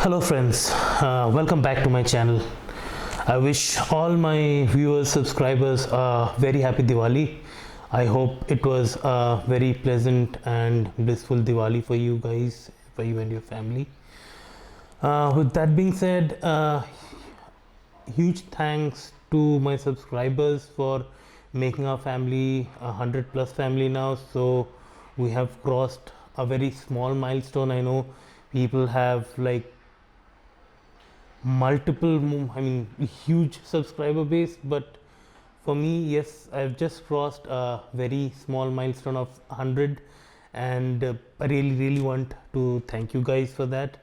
Hello friends, welcome back to my channel. I wish all my viewers, subscribers a very happy Diwali. I hope it was a very pleasant and blissful Diwali for you guys, for you and your family. With that being said, huge thanks to my subscribers for making our family 100+ family now. So we have crossed a very small milestone. I know people have like huge subscriber base, but for me, yes, I've just crossed a very small milestone of 100, and I really want to thank you guys for that,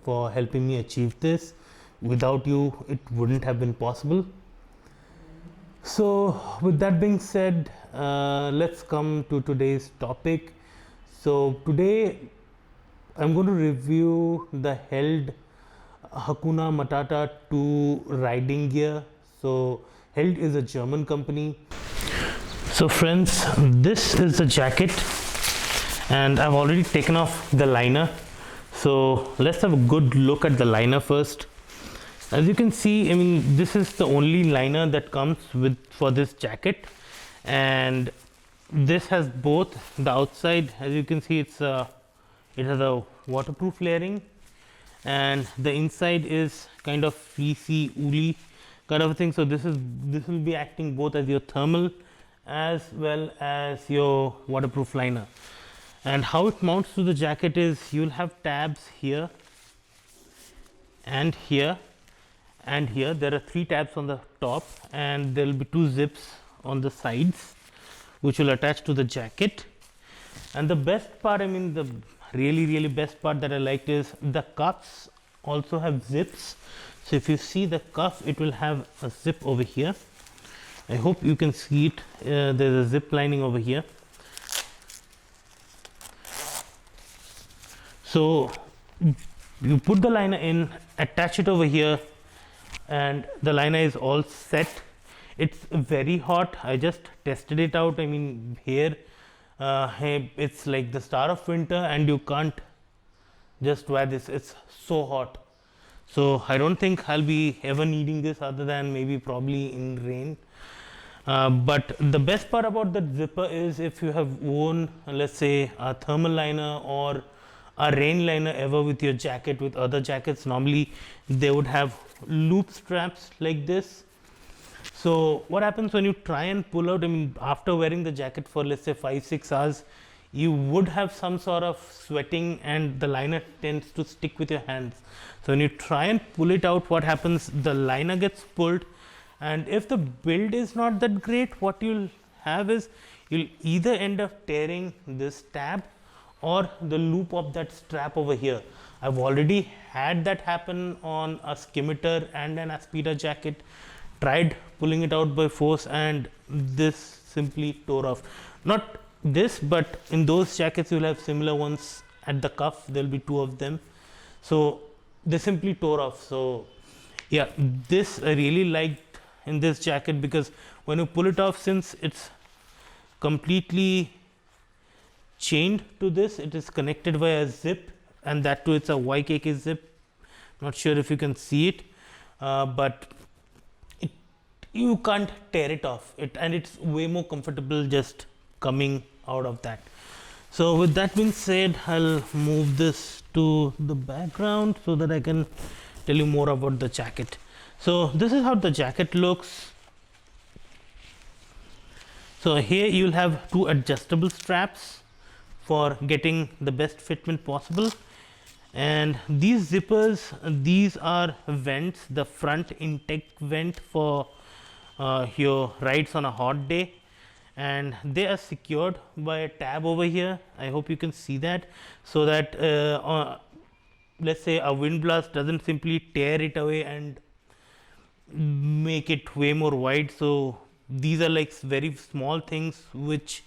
for helping me achieve this. Without you, it wouldn't have been possible. So with that being said, let's come to today's topic. So today I'm going to review the Held Hakuna Matata 2 riding gear. So Held is a German company. So friends, this is the jacket, and I've already taken off the liner. So let's have a good look at the liner first. As you can see, this is the only liner that comes with for this jacket, and this has both the outside. As you can see, it has a waterproof layering, and the inside is kind of fleecy, woolly kind of a thing. So this will be acting both as your thermal as well as your waterproof liner. And how it mounts to the jacket is, you'll have tabs here and here and here. There are 3 tabs on the top, and there will be 2 zips on the sides which will attach to the jacket. And the best part, the really best part that I liked is the cuffs also have zips. So if you see the cuff, it will have a zip over here. I hope you can see it. There's a zip lining over here. So you put the liner in, attach it over here, and the liner is all set. It's very hot. I just tested it out. Here it's like the start of winter, and you can't just wear this. It's so hot. So I don't think I'll be ever needing this, other than maybe probably in rain. But the best part about the zipper is, if you have worn, let's say, a thermal liner or a rain liner ever with your jacket, with other jackets, normally they would have loop straps like this. So what happens when you try and pull out, after wearing the jacket for, let's say, 5-6 hours, you would have some sort of sweating, and the liner tends to stick with your hands. So when you try and pull it out, what happens, the liner gets pulled, and if the build is not that great, what you'll have is, you'll either end up tearing this tab or the loop of that strap over here. I've already had that happen on a Scimitar and an Aspida jacket. Tried pulling it out by force, and this simply tore off. Not this, but in those jackets you'll have similar ones at the cuff. There'll be 2 of them. So they simply tore off. So yeah, this I really liked in this jacket, because when you pull it off, since it's completely chained to this, it is connected by a zip, and that too it's a YKK zip. Not sure if you can see it, but you can't tear it off, and it's way more comfortable just coming out of that. So with that being said, I'll move this to the background so that I can tell you more about the jacket. So this is how the jacket looks. So here you'll have 2 adjustable straps for getting the best fitment possible, and these zippers, these are vents, the front intake vent for your rides on a hot day, and they are secured by a tab over here. I hope you can see that, so that let's say a wind blast doesn't simply tear it away and make it way more wide. So these are like very small things which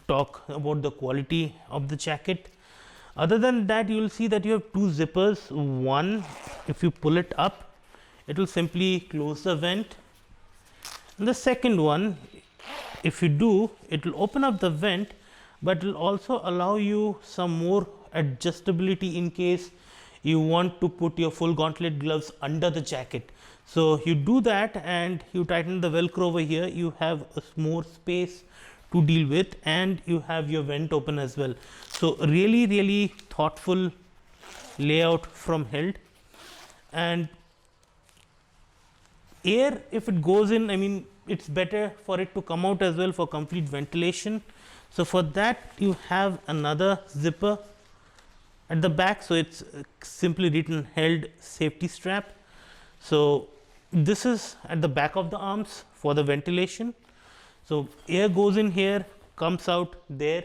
talk about the quality of the jacket. Other than that, you will see that you have 2 zippers. One, if you pull it up, it will simply close the vent. And the second one, if you do, it will open up the vent, but it will also allow you some more adjustability in case you want to put your full gauntlet gloves under the jacket. So you do that and you tighten the velcro over here, you have a more space to deal with, and you have your vent open as well. So really thoughtful layout from Held. And air, if it goes in, I mean, it's better for it to come out as well for complete ventilation. So for that you have another zipper at the back, so it's simply written Held safety strap. So this is at the back of the arms for the ventilation. So air goes in here, comes out there.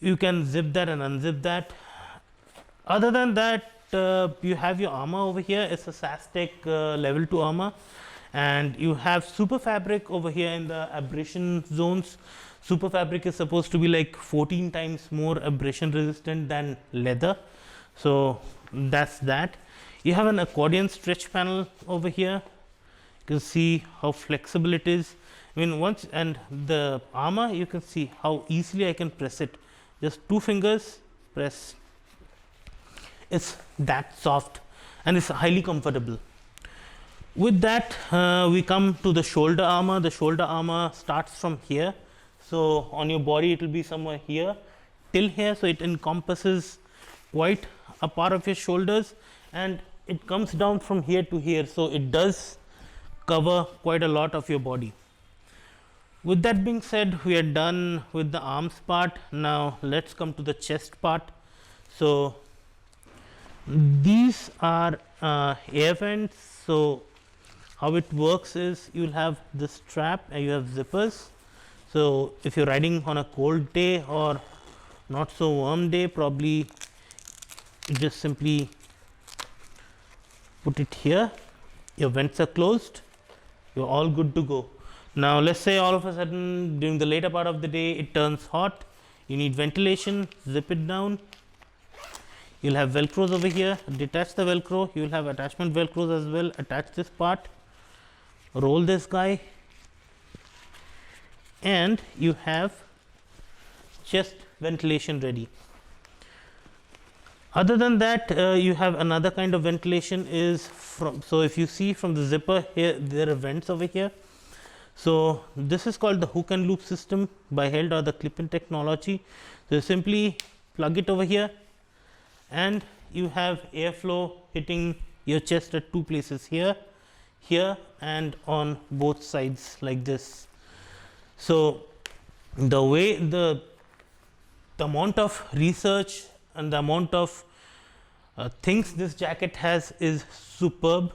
You can zip that and unzip that. Other than that, you have your armor over here. It's a SASTEC level 2 armor, and you have super fabric over here in the abrasion zones. Super fabric is supposed to be like 14 times more abrasion resistant than leather. So that's that. You have an accordion stretch panel over here. You can see how flexible it is. I mean, once, and the armor, you can see how easily I can press it. Just 2 fingers, press. It's that soft and it's highly comfortable. With that, we come to the shoulder armor. The shoulder armor starts from here. So on your body, it will be somewhere here till here. So it encompasses quite a part of your shoulders, and it comes down from here to here. So it does cover quite a lot of your body. With that being said, we are done with the arms part. Now let's come to the chest part. So these are air vents. So how it works is, you will have the strap and you have zippers. So if you're riding on a cold day or not so warm day, probably you just simply put it here, your vents are closed, you're all good to go. Now let's say all of a sudden during the later part of the day it turns hot, you need ventilation, zip it down. You'll have velcros over here, detach the velcro, you'll have attachment velcros as well. Attach this part, roll this guy, and you have chest ventilation ready. Other than that, you have another kind of ventilation is from, so if you see from the zipper here, there are vents over here. So this is called the hook and loop system by Held, or the clip-in technology. So simply plug it over here, and you have airflow hitting your chest at 2 places, here, here, and on both sides like this. So the way the amount of research and the amount of things this jacket has is superb.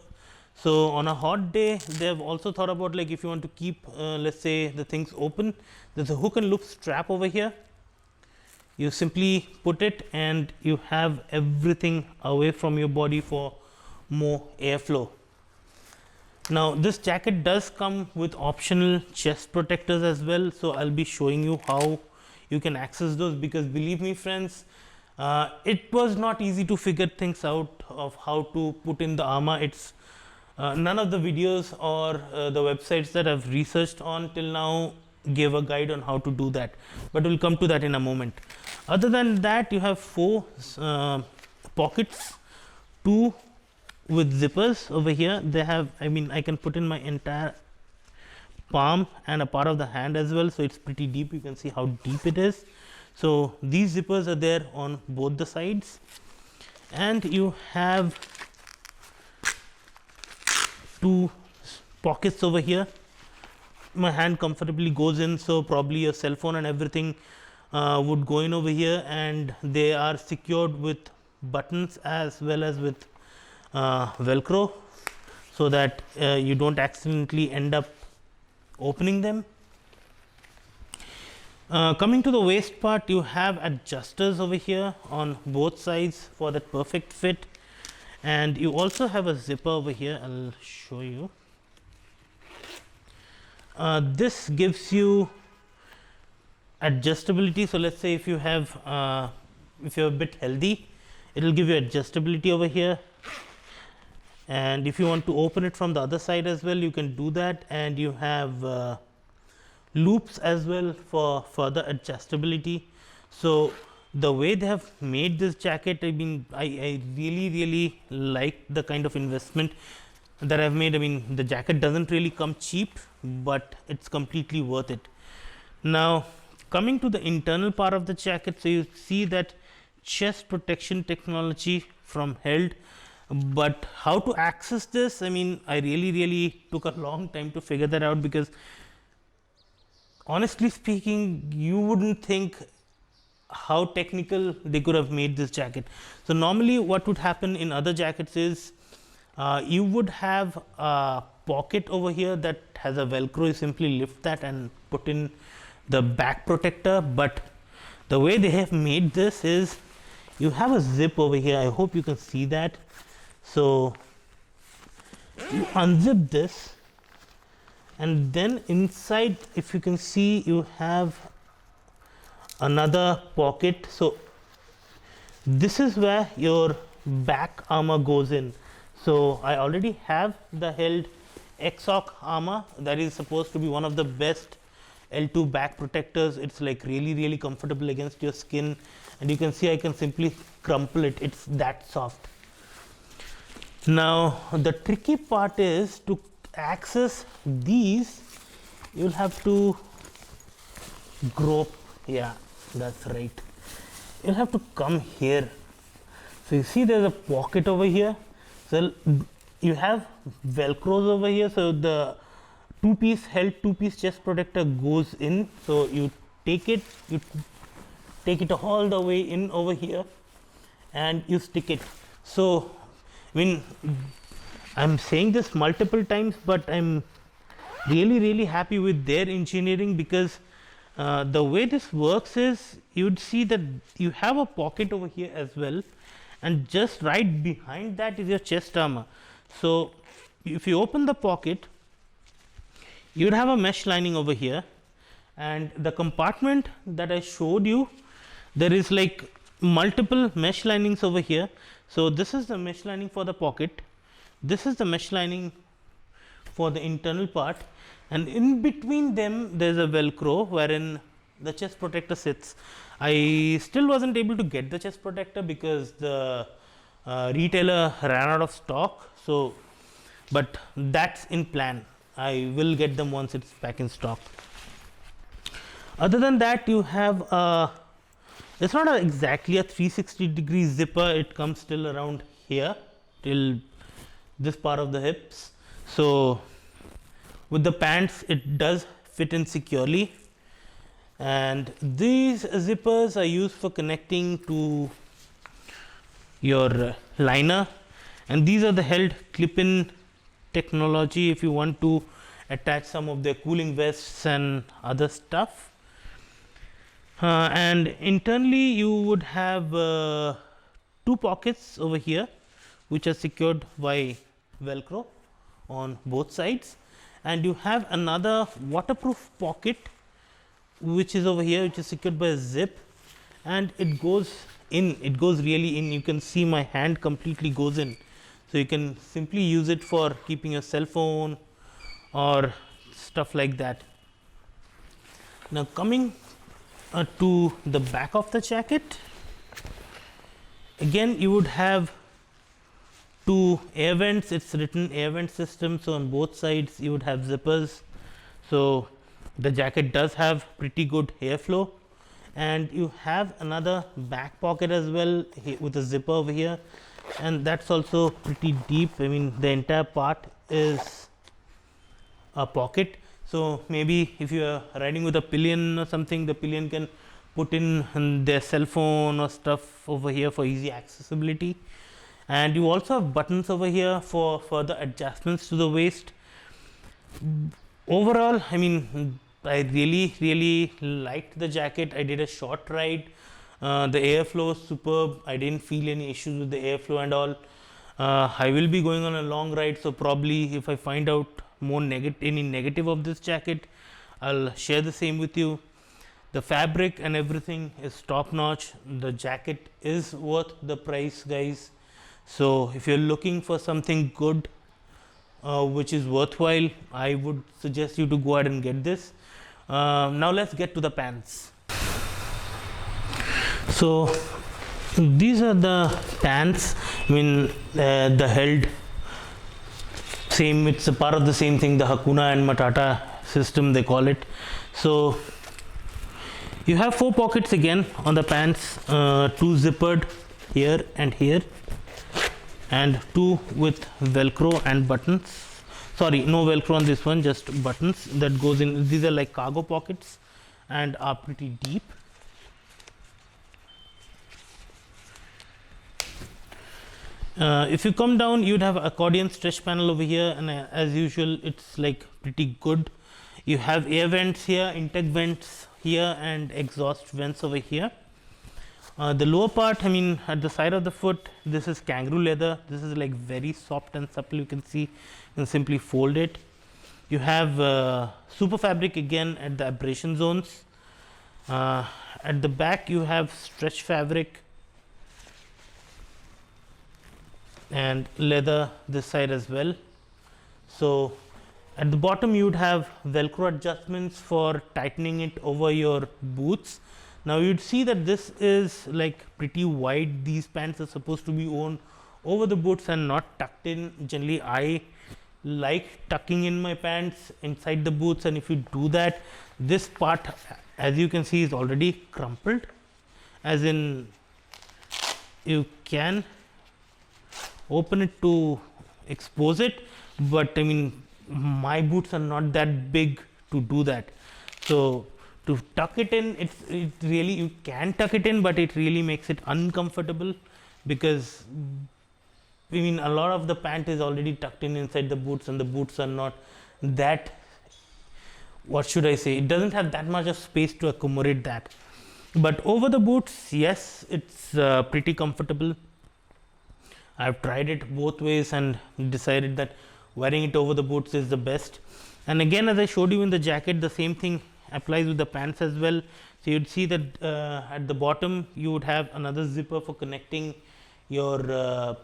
So on a hot day, they have also thought about, like, if you want to keep let's say the things open, there's a hook and loop strap over here. You simply put it and you have everything away from your body for more airflow. Now this jacket does come with optional chest protectors as well, so I'll be showing you how you can access those, because believe me friends, it was not easy to figure things out of how to put in the armor. It's none of the videos or the websites that I've researched on till now gave a guide on how to do that, but we'll come to that in a moment. Other than that, you have 4 pockets, 2 with zippers over here. They have, I mean, I can put in my entire palm and a part of the hand as well, so it's pretty deep. You can see how deep it is. So these zippers are there on both the sides, and you have 2 pockets over here. My hand comfortably goes in, so probably your cell phone and everything would go in over here, and they are secured with buttons as well as with velcro, so that you don't accidentally end up opening them. Coming to the waist part, you have adjusters over here on both sides for that perfect fit, and you also have a zipper over here. I'll show you. This gives you adjustability. So let's say if you have if you're a bit healthy, it will give you adjustability over here, and if you want to open it from the other side as well, you can do that. And you have loops as well for further adjustability. So the way they have made this jacket, I mean, I really like the kind of investment that I've made. I mean, the jacket doesn't really come cheap, but it's completely worth it. Now, coming to the internal part of the jacket, so you see that chest protection technology from Held, but how to access this, I mean, I really took a long time to figure that out, because honestly speaking, you wouldn't think how technical they could have made this jacket. So, normally what would happen in other jackets is you would have a pocket over here that has a velcro. You simply lift that and put in the back protector, but the way they have made this is you have a zip over here. I hope you can see that. So, you unzip this, and then inside, if you can see, you have another pocket. So, this is where your back armor goes in. So, I already have the Held Exoc armor that is supposed to be one of the best L2 back protectors. It's like really comfortable against your skin, and you can see I can simply crumple it, it's that soft. Now, the tricky part is to access these, you'll have to grope. Yeah, that's right. You'll have to come here. So, you see there's a pocket over here. So, you have velcros over here. So, the two-piece Held two-piece chest protector goes in. So, you take it all the way in over here and you stick it. So, I mean, I'm saying this multiple times, but I'm really happy with their engineering, because the way this works is you'd see that you have a pocket over here as well, and just right behind that is your chest armor. So, if you open the pocket, you would have a mesh lining over here, and the compartment that I showed you, there is like multiple mesh linings over here. So, this is the mesh lining for the pocket, this is the mesh lining for the internal part, and in between them there is a velcro wherein the chest protector sits. I still wasn't able to get the chest protector because the retailer ran out of stock. So, but that's in plan. I will get them once it's back in stock. Other than that, you have it's not exactly a 360-degree zipper. It comes still around here till this part of the hips. So, with the pants, it does fit in securely, and these zippers are used for connecting to your liner, and these are the Held clip-in technology if you want to attach some of their cooling vests and other stuff. And internally you would have two pockets over here which are secured by velcro on both sides, and you have another waterproof pocket which is over here, which is secured by a zip, and it goes in, it goes really in. You can see my hand completely goes in. So, you can simply use it for keeping your cell phone or stuff like that. Now, coming to the back of the jacket, again you would have two air vents. It's written air vent system. So, on both sides you would have zippers. So, the jacket does have pretty good airflow, and you have another back pocket as well with a zipper over here, and that's also pretty deep. I mean, the entire part is a pocket. So, maybe if you are riding with a pillion or something, the pillion can put in their cell phone or stuff over here for easy accessibility. And you also have buttons over here for further adjustments to the waist. Overall, I mean, I really liked the jacket. I did a short ride. The airflow is superb. I didn't feel any issues with the airflow and all. I will be going on a long ride, so probably if I find out more any negative of this jacket, I'll share the same with you. The fabric and everything is top notch. The jacket is worth the price, guys. So, if you're looking for something good which is worthwhile, I would suggest you to go ahead and get this. Now, let's get to the pants. So these are the pants. I mean, the held same. It's a part of the same thing. The Hakuna and Matata system, they call it. So you have 4 pockets again on the pants, 2 zippered here and here, and 2 with velcro and buttons. Sorry, no velcro on this one, just buttons that goes in. These are like cargo pockets and are pretty deep. If you come down, you'd have accordion stretch panel over here, and as usual it's like pretty good. You have air vents here, intake vents here, and exhaust vents over here. The lower part, I mean at the side of the foot, this is kangaroo leather. This is like very soft and supple. You can see, you can simply fold it. You have super fabric again at the abrasion zones. At the back you have stretch fabric and leather this side as well. So at the bottom you would have velcro adjustments for tightening it over your boots. Now you'd see that this is like pretty wide. These pants are supposed to be worn over the boots and not tucked in. Generally I like tucking in my pants inside the boots, and if you do that, this part, as you can see, is already crumpled, as in you can open it to expose it, but I mean my boots are not that big to do that. So to tuck it in, it really, you can tuck it in, but it really makes it uncomfortable, because I mean a lot of the pant is already tucked in inside the boots, and the boots are not that, what should I say, it doesn't have that much of space to accommodate that. But over the boots, yes, it's pretty comfortable. I've tried it both ways and decided that wearing it over the boots is the best. And again, as I showed you in the jacket, the same thing applies with the pants as well. So you'd see that at the bottom you would have another zipper for connecting your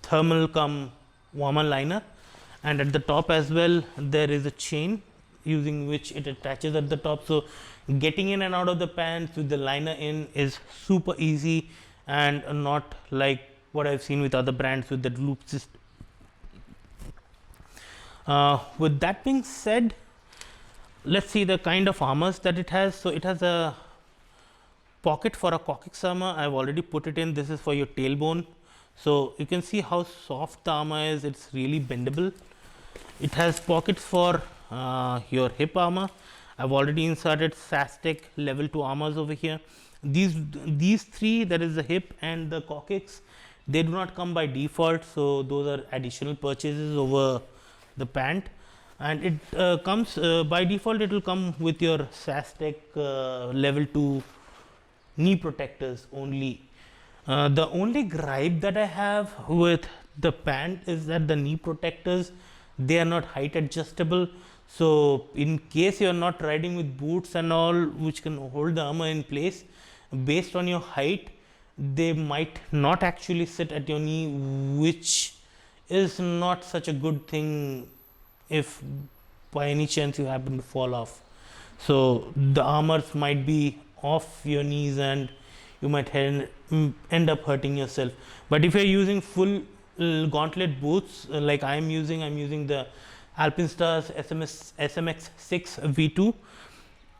thermal cum warmer liner, and at the top as well there is a chain using which it attaches at the top. So getting in and out of the pants with the liner in is super easy, and not like what I've seen with other brands with that loop system. With that being said, let's see the kind of armors that it has. So it has a pocket for a coccyx armor. I've already put it in. This is for your tailbone. So you can see how soft the armor is. It's really bendable. It has pockets for your hip armor. I've already inserted SASTEC level 2 armors over here. These 3, that is the hip and the coccyx, they do not come by default, so those are additional purchases over the pant. And it comes by default, it will come with your SASTEC level 2 knee protectors only. The only gripe that I have with the pant is that the knee protectors, they are not height adjustable. So in case you are not riding with boots and all which can hold the armor in place, based on your height, they might not actually sit at your knee, which is not such a good thing if by any chance you happen to fall off. So the armors might be off your knees and you might end up hurting yourself. But if you're using full gauntlet boots like I'm using the Alpinestars SMX 6 V2,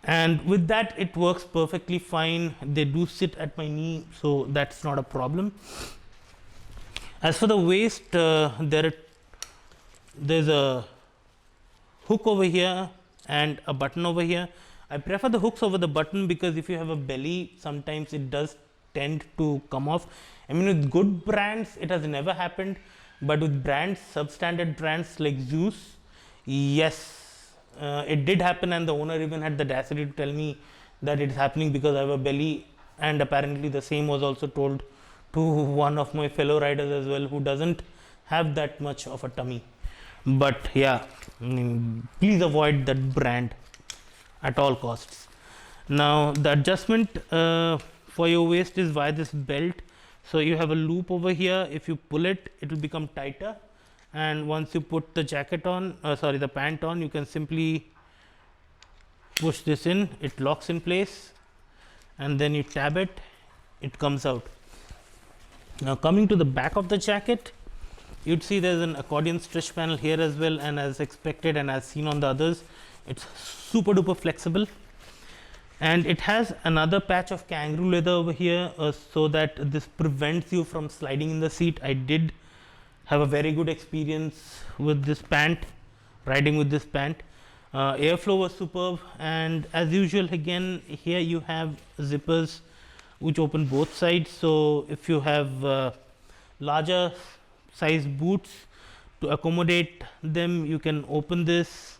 and with that it works perfectly fine. They do sit at my knee, so that's not a problem. As for the waist, there's a hook over here and a button over here. I prefer the hooks over the button because if you have a belly, sometimes it does tend to come off. I mean, with good brands it has never happened, but with brands, substandard brands like Zeus, yes, it did happen, and the owner even had the audacity to tell me that it's happening because I have a belly. And apparently the same was also told to one of my fellow riders as well, who doesn't have that much of a tummy. But yeah, please avoid that brand at all costs. Now the adjustment for your waist is via this belt. So you have a loop over here. If you pull it, it will become tighter, and once you put the jacket on, the pant on, you can simply push this in. It locks in place, and then you tab it it comes out. Now coming to the back of the jacket, you'd see there's an accordion stretch panel here as well, and as expected and as seen on the others, it's super duper flexible. And it has another patch of kangaroo leather over here, so that this prevents you from sliding in the seat. I did have a very good experience with this pant, riding with this pant. Airflow was superb, and as usual again here you have zippers which open both sides. So if you have larger size boots, to accommodate them you can open this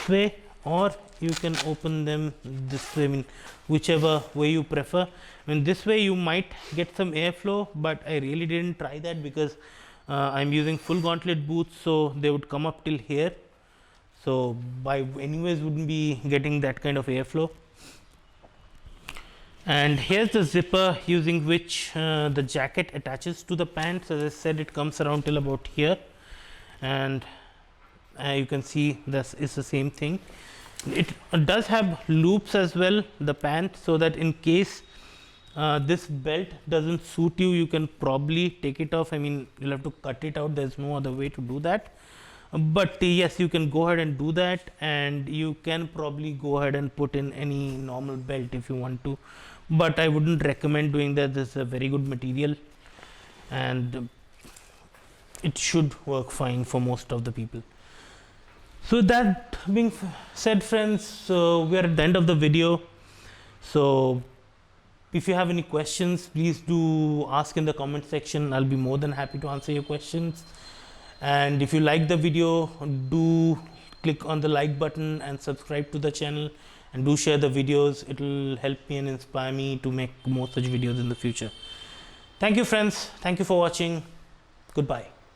way, or you can open them this way, I mean whichever way you prefer. I mean this way you might get some airflow, but I really didn't try that because I'm using full gauntlet boots, so they would come up till here, so by anyways wouldn't be getting that kind of airflow. And here's the zipper using which the jacket attaches to the pants. As I said, it comes around till about here, and you can see this is the same thing. It does have loops as well, the pant, so that in case this belt doesn't suit you, you can probably take it off. I mean you'll have to cut it out, there's no other way to do that, but yes, you can go ahead and do that, and you can probably go ahead and put in any normal belt if you want to, but I wouldn't recommend doing that. This is a very good material and it should work fine for most of the people. So that being said, friends, so we are at the end of the video. So if you have any questions, please do ask in the comment section. I'll be more than happy to answer your questions. And if you like the video, do click on the like button and subscribe to the channel, and do share the videos. It will help me and inspire me to make more such videos in the future. Thank you, friends. Thank you for watching. Goodbye.